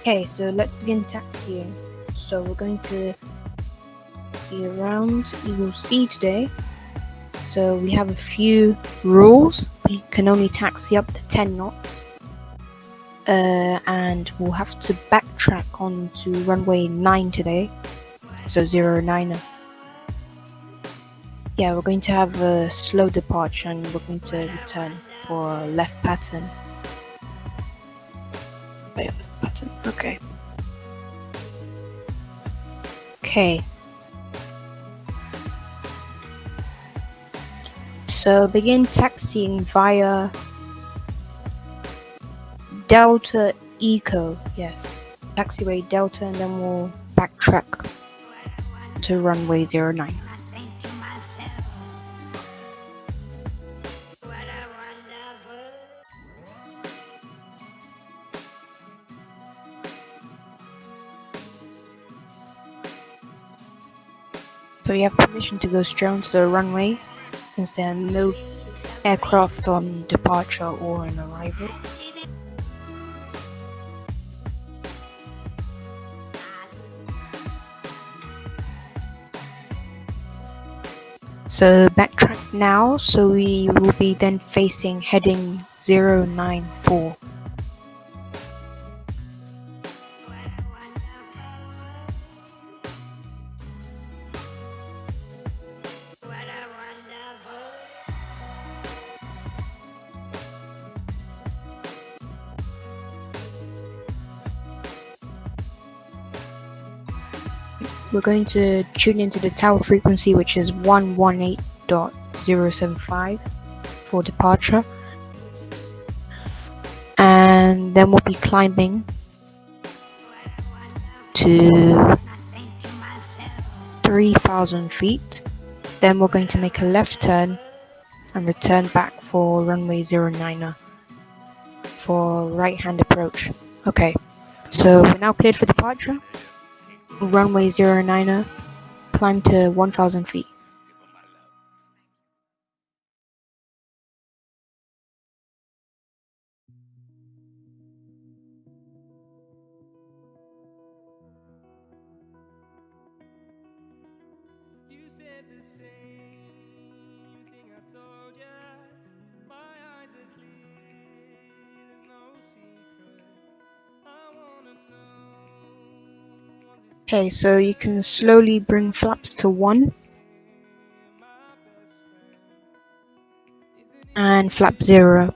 Okay, so let's begin taxiing. So we're going to see around. You will see today. So we have a few rules. We can only taxi up to 10 knots. And we'll have to backtrack onto runway 9 today. So 09. Yeah, we're going to have a slow departure and we're going to return for left pattern. Wait, left pattern. Okay. Okay. So begin taxiing via Delta Eco. Yes. Taxiway Delta, and then we'll backtrack to runway 09. So you have permission to go straight onto the runway since there are no aircraft on departure or on arrival. So backtrack now, so we will be then facing heading 094. We're going to tune into the tower frequency, which is 118.075 for departure. And then we'll be climbing to 3,000 feet. Then we're going to make a left turn and return back for runway 09 for right-hand approach. Okay, so we're now cleared for departure. Runway 09, climb to 1,000 feet. You said the same thing I told ya. My eyes are clear, there's no secret. I wanna know. Okay, so you can slowly bring flaps to 1 and flap 0.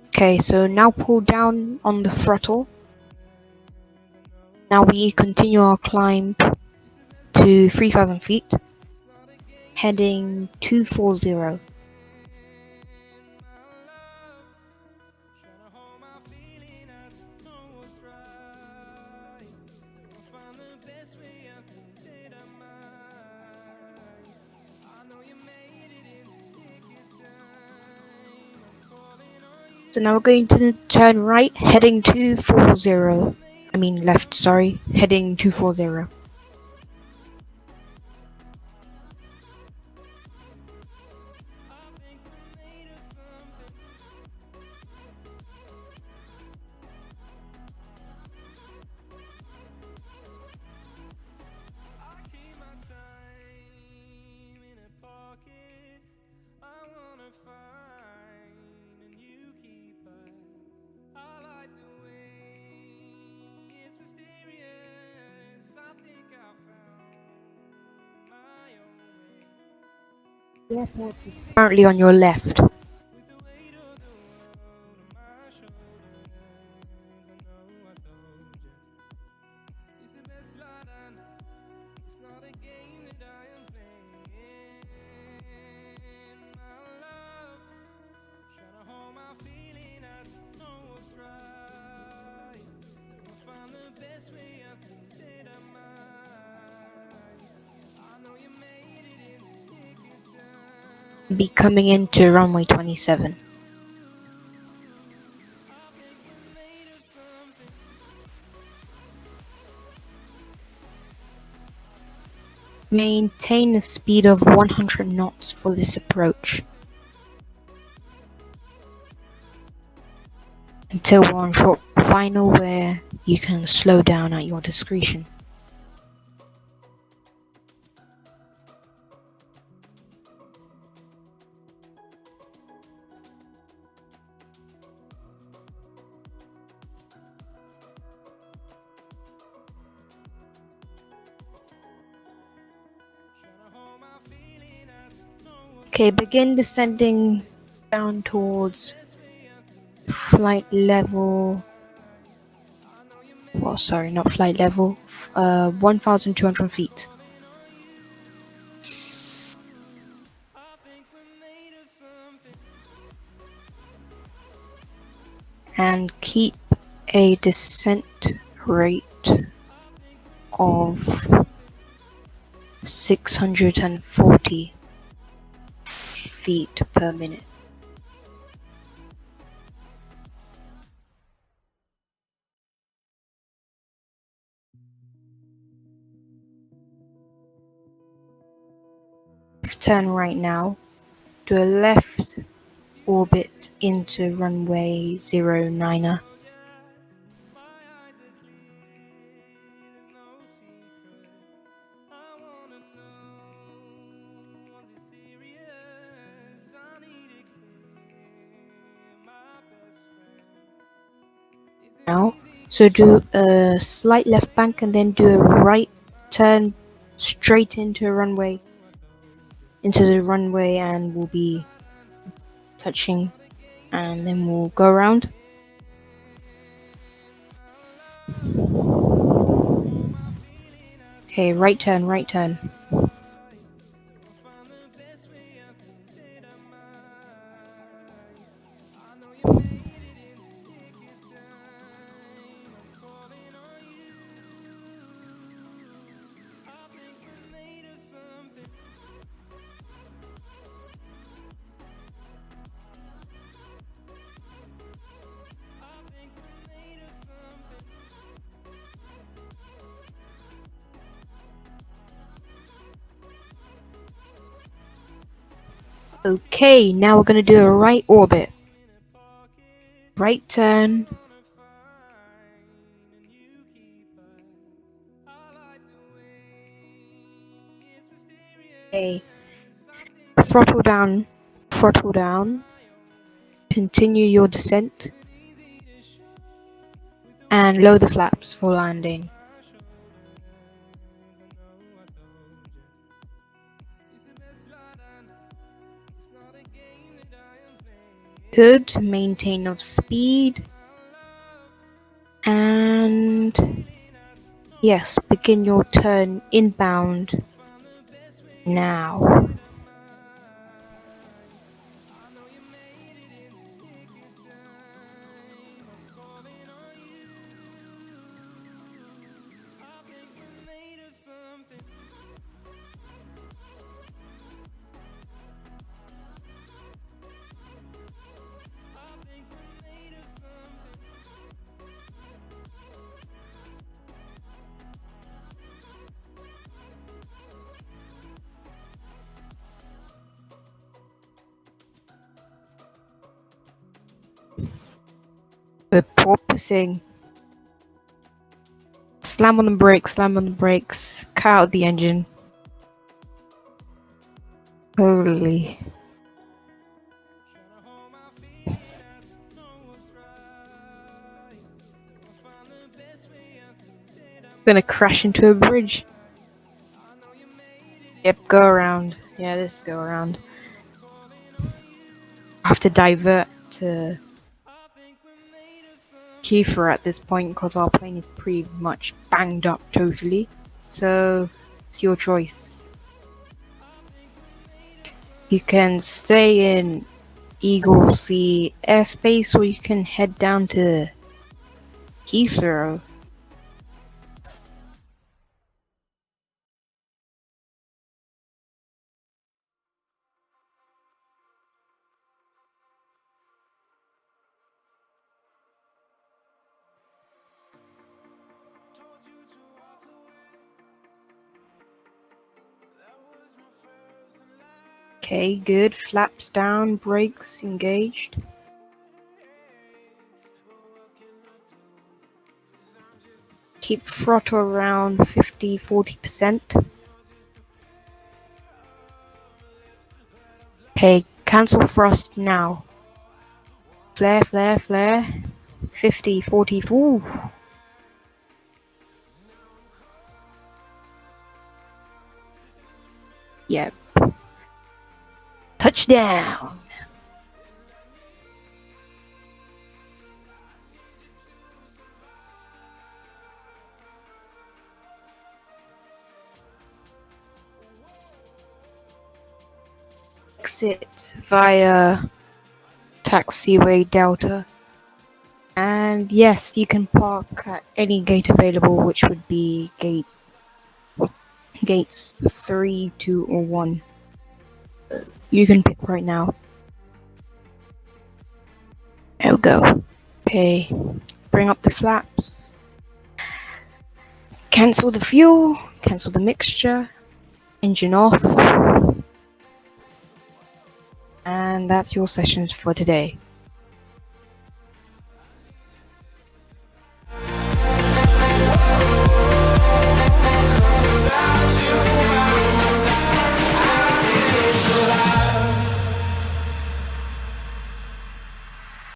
Okay, so now pull down on the throttle. Now we continue our climb to 3,000 feet, heading 240. So now we're going to turn right, heading 240. I mean left, sorry, heading 240. The airport is currently on your left. Be coming into runway 27. Maintain a speed of 100 knots for this approach until we're on short final, where you can slow down at your discretion. Okay, begin descending down towards flight level. Well, sorry, not flight level. 1,200 feet. And keep a descent rate of 640 feet per minute. Turn right now. Do a left orbit into runway 09er. Now, so do a slight left bank and then do a right turn straight into the runway, and we'll be touching, and then we'll go around. Okay, right turn. Okay, now we're gonna do a right orbit. Right turn. Okay. Throttle down. Continue your descent. And lower the flaps for landing. Good. Maintain of speed. And yes, begin your turn inbound now. We're porpoising. Slam on the brakes. Cut out the engine. Holy. Gonna crash into a bridge. Yep, go around. Yeah, this go around. I have to divert to Kiefer at this point because our plane is pretty much banged up totally. So it's your choice. You can stay in Eagle Sea airspace, or you can head down to Heathrow. Okay, good. Flaps down, brakes engaged. Keep throttle around 50-40%. Okay, cancel thrust now. Flare, flare, flare. 50-40, ooh. Yep. Touchdown! Exit via Taxiway Delta. And yes, you can park at any gate available, which would be gates 3, 2, or 1. You can pick right now. There we go. Okay, bring up the flaps. Cancel the fuel, cancel the mixture, engine off. And that's your sessions for today.